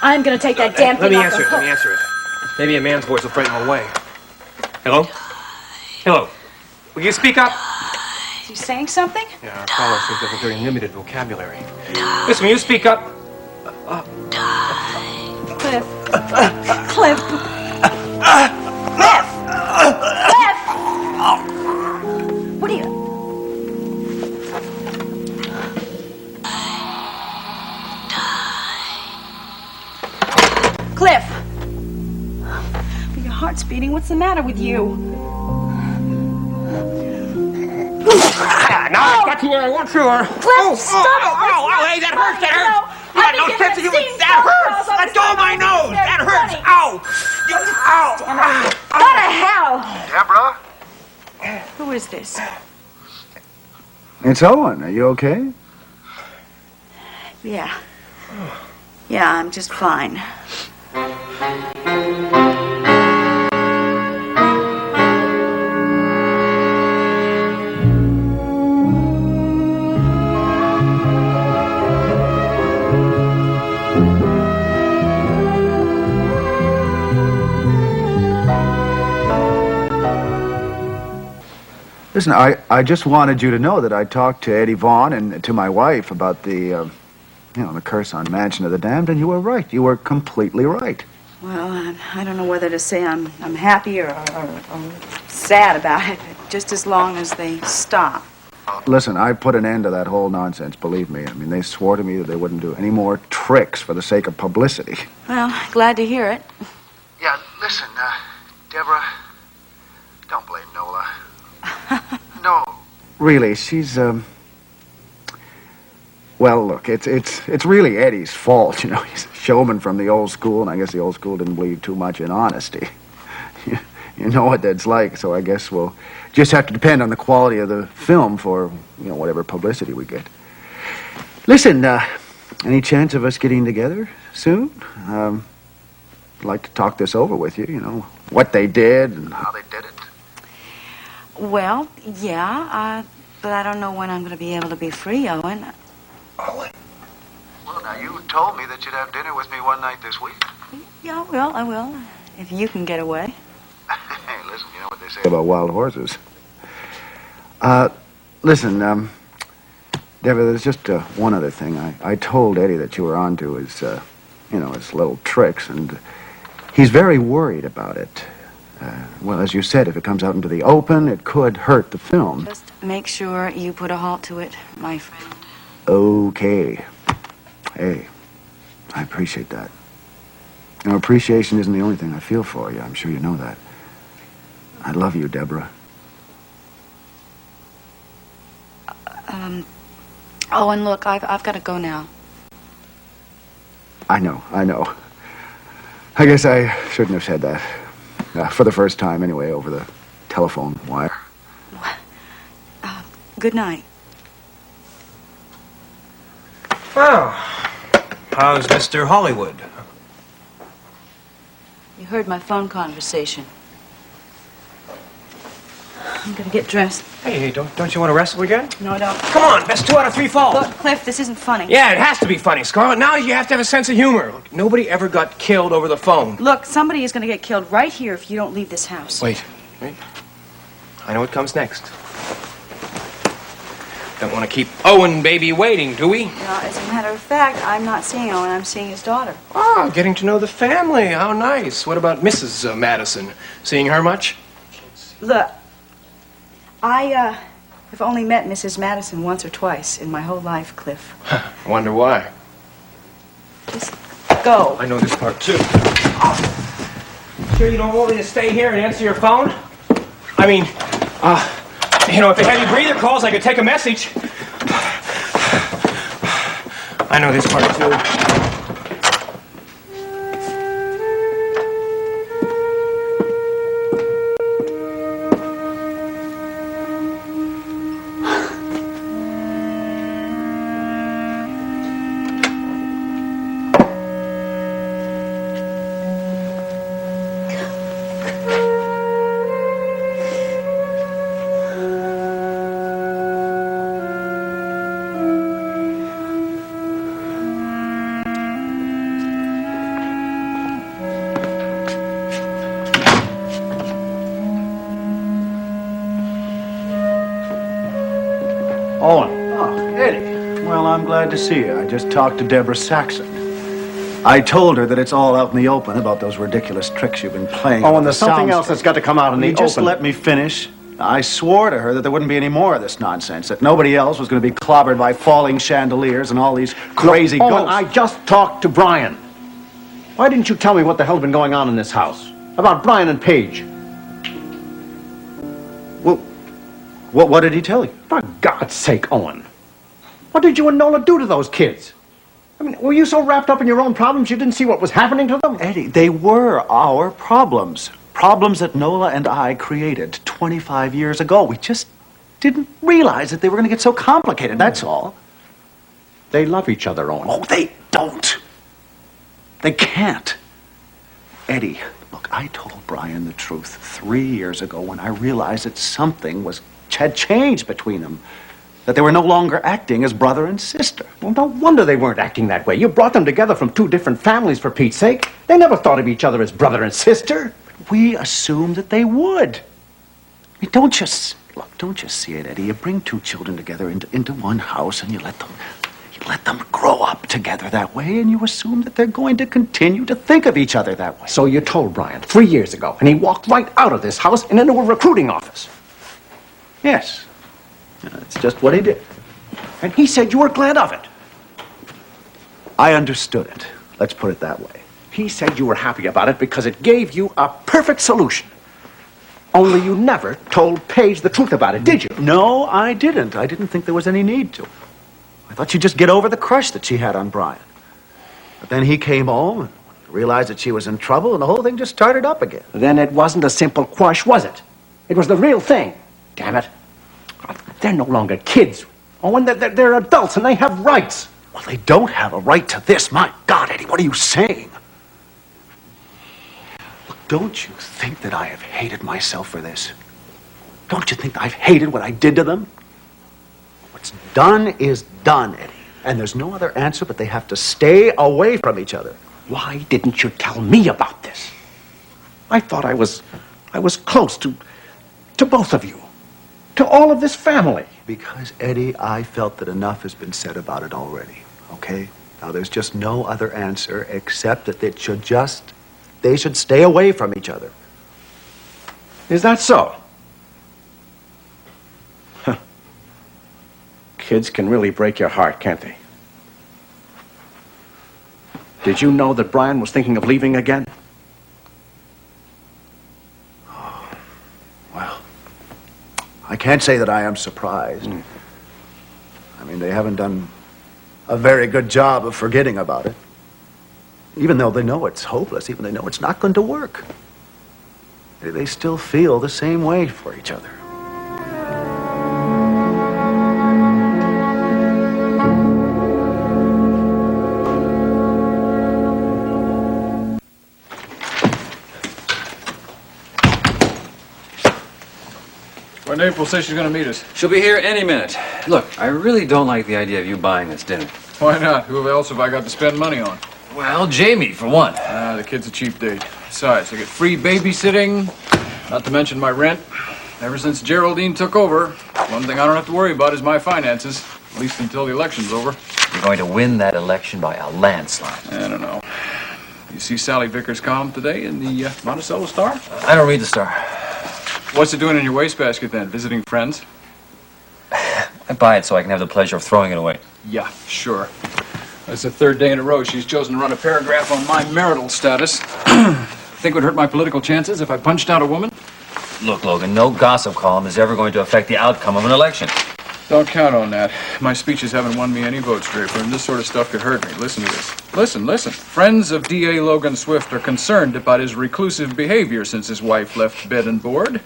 I'm gonna take that damn thing Let me off answer it. Let me answer it. Maybe a man's voice will frighten him away. Hello? Hello? Will you speak up? Is he saying something? Yeah, our caller seems to have a very limited vocabulary. Listen, will you speak up? Cliff. Cliff. Cliff! Cliff! What are you... Cliff! Your heart's beating. What's the matter with you? Now I've got you where I want you. Cliff, stop it! Hey, that hurts, that hurts! You got no sense of humor. That hurts! Let go of my nose! That hurts! Ow! Ow! Go to hell! Deborah? Who is this? It's Owen. Are you okay? Yeah. Yeah, I'm just fine. Listen, I just wanted you to know that I talked to Eddie Vaughn and to my wife about the curse on Mansion of the Damned, and you were right. You were completely right. Well, I don't know whether to say I'm happy or sad about it, just as long as they stop. Listen, I put an end to that whole nonsense, believe me. I mean, they swore to me that they wouldn't do any more tricks for the sake of publicity. Well, glad to hear it. Yeah, listen, Deborah, don't blame Nola. No, really, she's, well, look, it's really Eddie's fault, you know. He's a showman from the old school, and I guess the old school didn't believe too much in honesty. You know what that's like, so I guess we'll just have to depend on the quality of the film for, whatever publicity we get. Listen, any chance of us getting together soon? I'd like to talk this over with you, what they did and how they did it. Well, yeah, but I don't know when I'm going to be able to be free, Owen. Owen? Well, now, you told me that you'd have dinner with me one night this week. Yeah, I will, if you can get away. Hey, listen, you know what they say about wild horses. Listen, Deborah, there's just one other thing. I told Eddie that you were onto his, his little tricks, and he's very worried about it. Well, as you said, if it comes out into the open, it could hurt the film. Just make sure you put a halt to it, my friend. Okay. Hey, I appreciate that. Appreciation isn't the only thing I feel for you. I'm sure you know that. I love you, Deborah. Owen, look, I've got to go now. I know. I guess I shouldn't have said that. For the first time, anyway, over the telephone wire. Good night. Well, how's Mr. Hollywood? You heard my phone conversation. I'm gonna get dressed. Hey, don't you want to wrestle again? No, I don't. Come on, best 2 out of 3 falls. Look, Cliff, this isn't funny. Yeah, it has to be funny, Scarlett. Now you have to have a sense of humor. Look, nobody ever got killed over the phone. Look, somebody is gonna get killed right here if you don't leave this house. Wait. I know what comes next. Don't want to keep Owen baby waiting, do we? No, as a matter of fact, I'm not seeing Owen, I'm seeing his daughter. Oh, getting to know the family. How nice. What about Mrs. Madison? Seeing her much? Look, I have only met Mrs. Madison once or twice in my whole life, Cliff. I wonder why. Just go. I know this part, too. Oh. Sure you don't want me to stay here and answer your phone? I mean, if they had any breather calls, I could take a message. I know this part, too. glad to see you. I just talked to Deborah Saxon. I told her that it's all out in the open about those ridiculous tricks you've been playing. Oh, and there's something else that's got to come out in the open. Just let me finish. I swore to her that there wouldn't be any more of this nonsense, that nobody else was going to be clobbered by falling chandeliers and all these crazy Look, ghosts. I just talked to Brian. Why didn't you tell me what the hell's been going on in this house? About Brian and Paige. Well, what did he tell you? For God's sake, Owen. What did you and Nola do to those kids? I mean, were you so wrapped up in your own problems you didn't see what was happening to them? Eddie, they were our problems. Problems that Nola and I created 25 years ago. We just didn't realize that they were going to get so complicated, that's all. They love each other, Owen. Oh, they don't. They can't. Eddie, look, I told Brian the truth 3 years ago when I realized that something had changed between them. That they were no longer acting as brother and sister. Well, no wonder they weren't acting that way. You brought them together from two different families, for Pete's sake. They never thought of each other as brother and sister. We assumed that they would. I mean, don't you see it, Eddie? You bring two children together into one house and you let them grow up together that way, and you assume that they're going to continue to think of each other that way. So you told Brian 3 years ago, and he walked right out of this house and into a recruiting office. Yes. That's just what he did. And he said you were glad of it. I understood it. Let's put it that way. He said you were happy about it because it gave you a perfect solution. Only you never told Paige the truth about it, did you? No, I didn't. I didn't think there was any need to. I thought she'd just get over the crush that she had on Brian. But then he came home and realized that she was in trouble, and the whole thing just started up again. Then it wasn't a simple crush, was it? It was the real thing. Damn it. They're no longer kids. Oh, and they're adults, and they have rights. Well, they don't have a right to this. My God, Eddie, what are you saying? Look, don't you think that I have hated myself for this? Don't you think I've hated what I did to them? What's done is done, Eddie. And there's no other answer but they have to stay away from each other. Why didn't you tell me about this? I thought I was close to both of you. To all of this family. Because, Eddie, I felt that enough has been said about it already, okay? Now, there's just no other answer except that they should stay away from each other. Is that so? Huh. Kids can really break your heart, can't they? Did you know that Brian was thinking of leaving again? I can't say that I am surprised. I mean, they haven't done a very good job of forgetting about it. Even though they know it's hopeless, even though they know it's not going to work. They still feel the same way for each other. When April says she's going to meet us. She'll be here any minute. Look, I really don't like the idea of you buying this dinner. Why not? Who else have I got to spend money on? Well, Jamie, for one. The kid's a cheap date. Besides, I get free babysitting, not to mention my rent. Ever since Geraldine took over, one thing I don't have to worry about is my finances, at least until the election's over. You're going to win that election by a landslide. I don't know. You see Sally Vickers' column today in the Monticello Star? I don't read the Star. What's it doing in your wastebasket then? Visiting friends? I buy it so I can have the pleasure of throwing it away. Yeah, sure. That's the third day in a row she's chosen to run a paragraph on my marital status. Think it would hurt my political chances if I punched out a woman? Look, Logan, no gossip column is ever going to affect the outcome of an election. Don't count on that. My speeches haven't won me any votes, Draper, and this sort of stuff could hurt me. Listen to this. Listen. Friends of D.A. Logan Swift are concerned about his reclusive behavior since his wife left bed and board.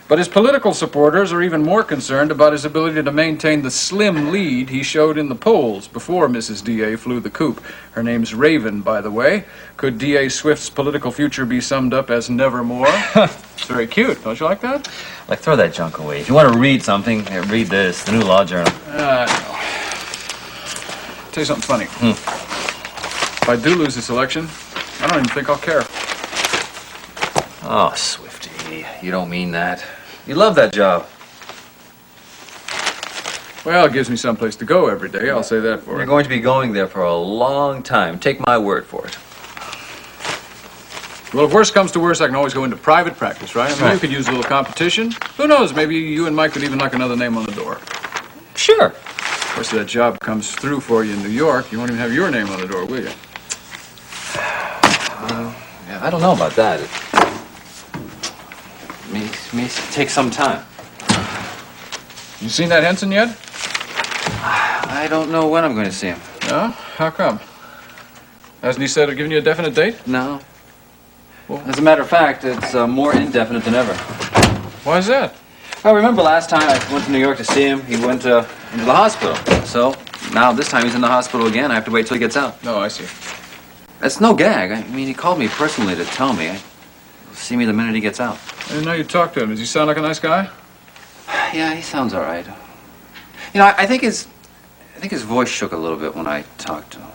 But his political supporters are even more concerned about his ability to maintain the slim lead he showed in the polls before Mrs. D.A. flew the coop. Her name's Raven, by the way. Could D.A. Swift's political future be summed up as nevermore? It's very cute. Don't you like that? Like, throw that junk away. If you want to read something, here, read this, the new law journal. No. Tell you something funny. If I do lose this election, I don't even think I'll care. Oh, Swifty, you don't mean that. You love that job. Well, it gives me someplace to go every day. I'll say that for You're it. going to be going there for a long time. Take my word for it. Well, if worse comes to worse, I can always go into private practice, right? I mean, you could use a little competition. Who knows? Maybe you and Mike could even knock another name on the door. Sure. Of course, if that job comes through for you in New York, you won't even have your name on the door, will you? Yeah, I don't know about that. It may take some time. You seen that Hansen yet? I don't know when I'm going to see him. No? How come? Hasn't he said or given you a definite date? No. Well, as a matter of fact, it's more indefinite than ever. Why is that? I remember last time I went to New York to see him, he went into the hospital. So now this time he's in the hospital again. I have to wait till he gets out. No, I see. That's no gag. I mean, he called me personally to tell me. He'll see me the minute he gets out. I didn't know you talked to him. Does he sound like a nice guy? Yeah, he sounds all right. You know, I think his voice shook a little bit when I talked to him.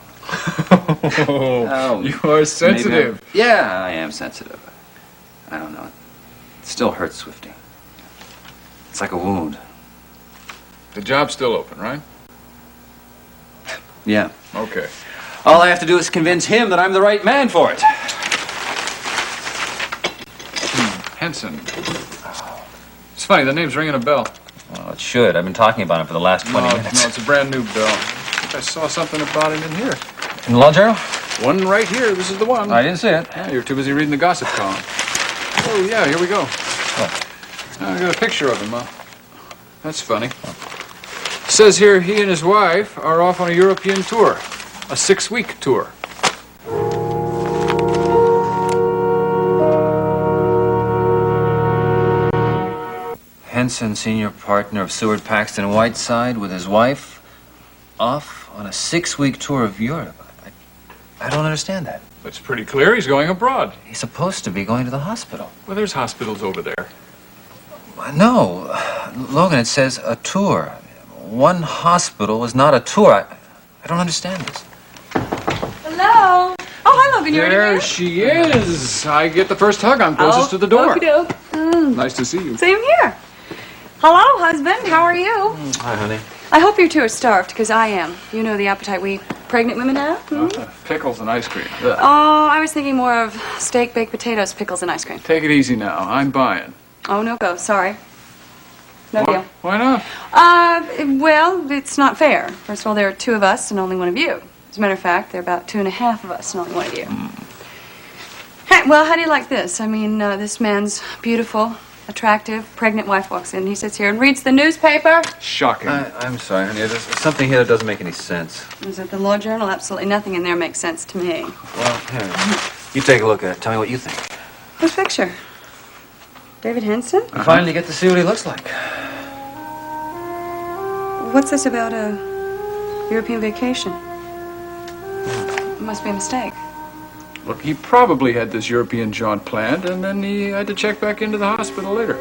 Oh, you are sensitive. Yeah, I am sensitive. I don't know. It still hurts, Swifty. It's like a wound. The job's still open, right? Yeah. Okay. All I have to do is convince him that I'm the right man for it. Hansen. It's funny, the name's ringing a bell. Well, it should. I've been talking about him for the last 20 minutes. No, it's a brand new bell. I think I saw something about it in here. In the law journal? One right here. This is the one. I didn't see it. Yeah, you're too busy reading the gossip column. Oh, yeah, here we go. I got a picture of him, huh? That's funny. Says here he and his wife are off on a European tour. A 6-week tour. Hansen, senior partner of Seward Paxton Whiteside, with his wife, off on a 6-week tour of Europe. I don't understand that. It's pretty clear he's going abroad. He's supposed to be going to the hospital. Well, there's hospitals over there. No, Logan, it says a tour. One hospital is not a tour. I don't understand this. Hello. Oh, hi, Logan. You're There she is. I get the first hug. I'm closest to the door. Nice to see you. Same here. Hello, husband. How are you? Hi, honey. I hope you two are starved, because I am. You know the appetite we pregnant women have. Pickles and ice cream. Oh, I was thinking more of steak, baked potatoes, pickles, and ice cream. Take it easy now. I'm buying. Oh, no go. Sorry. No deal. Why not? Well, it's not fair. First of all, there are 2 of us and only 1 of you. As a matter of fact, there are about 2.5 of us and only 1 of you. Hey, well, how do you like this? I mean, this man's beautiful, attractive, pregnant wife walks in. He sits here and reads the newspaper. Shocking. I'm sorry, honey. There's something here that doesn't make any sense. Is it the law journal? Absolutely nothing in there makes sense to me. Well, here. You take a look at it. Tell me what you think. Whose picture? David Hansen? You finally get to see what he looks like. What's this about a European vacation? It must be a mistake. Look, he probably had this European jaunt planned, and then he had to check back into the hospital later.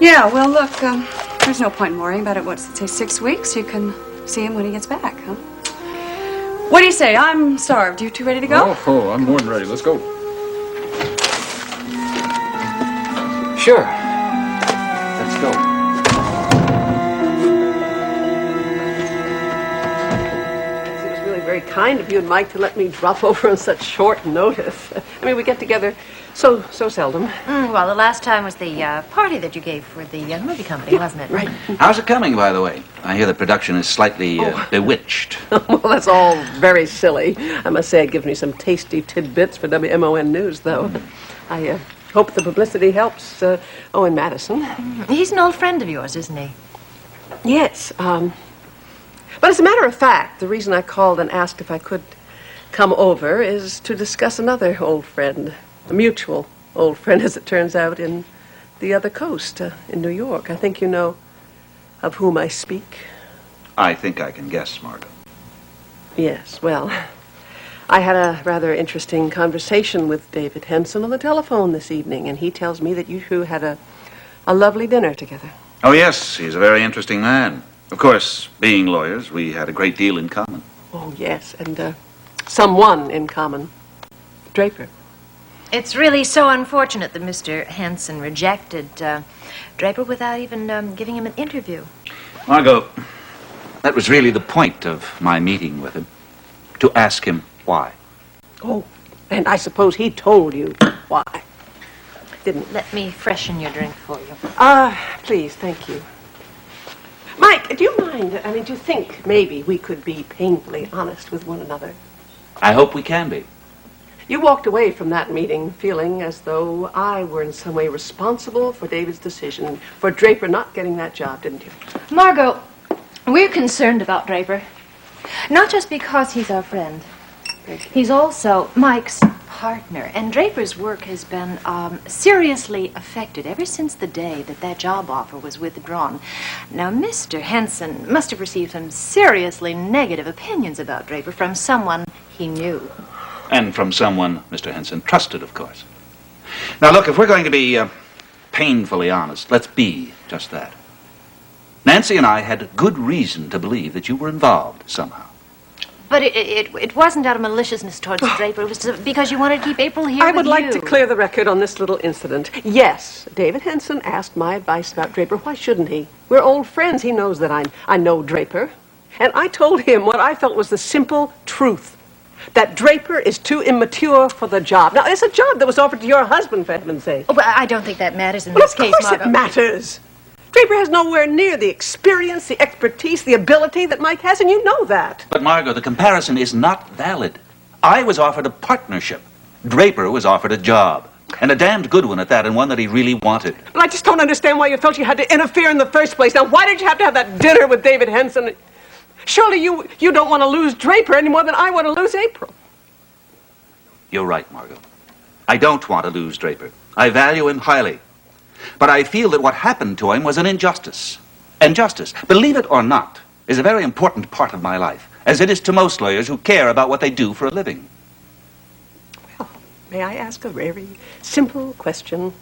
Yeah, well, look, there's no point in worrying about it. What's it say, 6 weeks? You can see him when he gets back, huh? What do you say? I'm starved. You two ready to go? Oh, I'm more than ready. Let's go. Sure. Let's go. It was really very kind of you and Mike to let me drop over on such short notice. I mean, we get together so seldom. Well, the last time was the party that you gave for the movie company, wasn't it? Right. How's it coming, by the way? I hear the production is slightly bewitched. Well, that's all very silly. I must say it gives me some tasty tidbits for WMON News, though. I hope the publicity helps Owen Madison. He's an old friend of yours, isn't he? Yes. But as a matter of fact, the reason I called and asked if I could come over is to discuss another old friend, a mutual old friend, as it turns out, in the other coast, in New York. I think you know of whom I speak. I think I can guess, Margo. Yes, well, I had a rather interesting conversation with David Hansen on the telephone this evening, and he tells me that you two had a lovely dinner together. Oh, yes, he's a very interesting man. Of course, being lawyers, we had a great deal in common. Oh, yes, and someone in common. Draper. It's really so unfortunate that Mr. Hansen rejected Draper without even giving him an interview. Margo, That was really the point of my meeting with him, to ask him why. Oh, and I suppose he told you why, didn't he? Let me freshen your drink for you. Please, thank you. Mike, do you mind, do you think maybe we could be painfully honest with one another? I hope we can be. You walked away from that meeting feeling as though I were in some way responsible for David's decision for Draper not getting that job, didn't you? Margo, we're concerned about Draper. Not just because he's our friend. He's also Mike's partner. And Draper's work has been seriously affected ever since the day that job offer was withdrawn. Now, Mr. Hansen must have received some seriously negative opinions about Draper from someone he knew. And from someone Mr. Hansen trusted, of course. Now, look, if we're going to be painfully honest, let's be just that. Nancy and I had good reason to believe that you were involved somehow. But it wasn't out of maliciousness towards Draper. It was because you wanted to keep April here I would with like you. to clear the record on this little incident. Yes, David Hansen asked my advice about Draper. Why shouldn't he? We're old friends. He knows that I know Draper. And I told him what I felt was the simple truth. That Draper is too immature for the job. Now, it's a job that was offered to your husband, for heaven's sake. Oh, but I don't think that matters in Well, this of case, course Margo. it matters. Draper has nowhere near the experience, the expertise, the ability that Mike has, and you know that. But, Margo, the comparison is not valid. I was offered a partnership. Draper was offered a job. And a damned good one at that, and one that he really wanted. But I just don't understand why you felt you had to interfere in the first place. Now, why did you have to have that dinner with David Hansen? Surely you don't want to lose Draper any more than I want to lose April. You're right, Margo. I don't want to lose Draper. I value him highly. But I feel that what happened to him was an injustice. And justice, believe it or not, is a very important part of my life, as it is to most lawyers who care about what they do for a living. Well, may I ask a very simple question?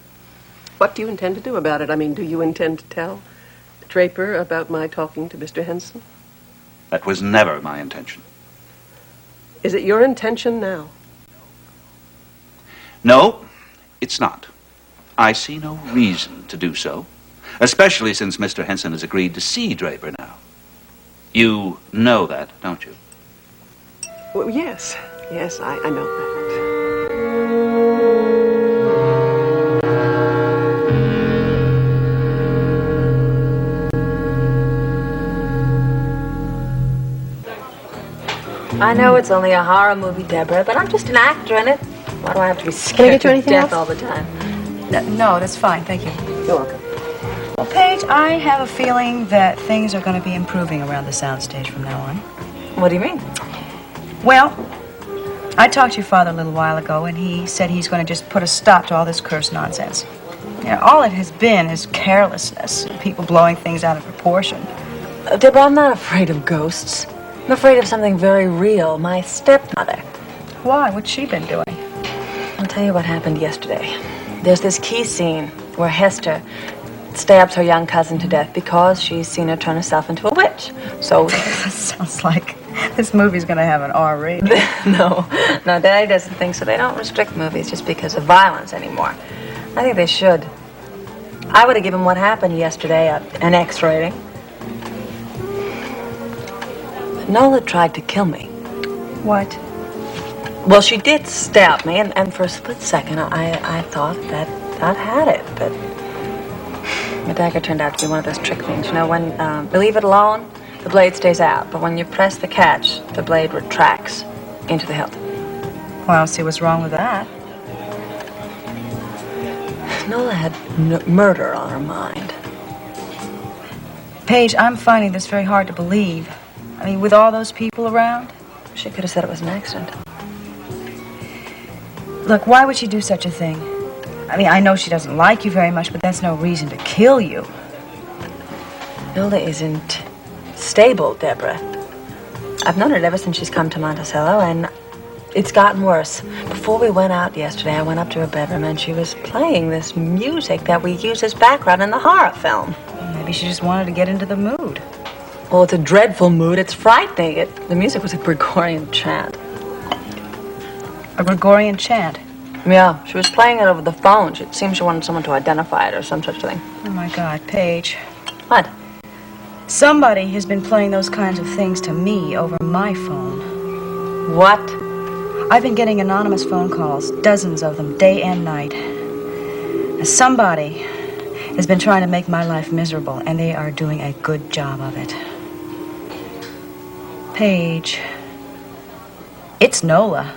What do you intend to do about it? Do you intend to tell Draper about my talking to Mr. Hansen? That was never my intention. Is it your intention now? No, it's not. I see no reason to do so, especially since Mr. Hansen has agreed to see Draper now. You know that, don't you? Well, yes. Yes, I know that. I know it's only a horror movie, Deborah, but I'm just an actor in it. Why do I have to be Can I scared get you to anything death else? all the time? No, that's fine. Thank you. You're welcome. Well, Paige, I have a feeling that things are going to be improving around the soundstage from now on. What do you mean? Well, I talked to your father a little while ago, and he said he's going to just put a stop to all this cursed nonsense. All it has been is carelessness, people blowing things out of proportion. Deborah, I'm not afraid of ghosts. I'm afraid of something very real, my stepmother. Why? What's she been doing? I'll tell you what happened yesterday. There's this key scene where Hester stabs her young cousin to death because she's seen her turn herself into a witch. So... Sounds like this movie's going to have an R rating. No, Daddy doesn't think so. They don't restrict movies just because of violence anymore. I think they should. I would have given what happened yesterday an X rating. But Nola tried to kill me. What? Well, she did stab me, and for a split second, I thought that I'd had it, but the dagger turned out to be one of those trick things. You know, when you leave it alone, the blade stays out, but when you press the catch, the blade retracts into the hilt. Well, I don't see what's wrong with that. Nola had murder on her mind. Paige, I'm finding this very hard to believe. With all those people around? She could have said it was an accident. Look, why would she do such a thing? I know she doesn't like you very much, but that's no reason to kill you. Nola isn't stable, Deborah. I've known it ever since she's come to Monticello, and it's gotten worse. Before we went out yesterday, I went up to her bedroom, and she was playing this music that we use as background in the horror film. Maybe she just wanted to get into the mood. Well, it's a dreadful mood. It's frightening. The music was a Gregorian chant. A Gregorian chant? Yeah, she was playing it over the phone. It seems she wanted someone to identify it or some such thing. Oh, my God, Paige. What? Somebody has been playing those kinds of things to me over my phone. What? I've been getting anonymous phone calls, dozens of them, day and night. Somebody has been trying to make my life miserable, and they are doing a good job of it. Paige, it's Nola.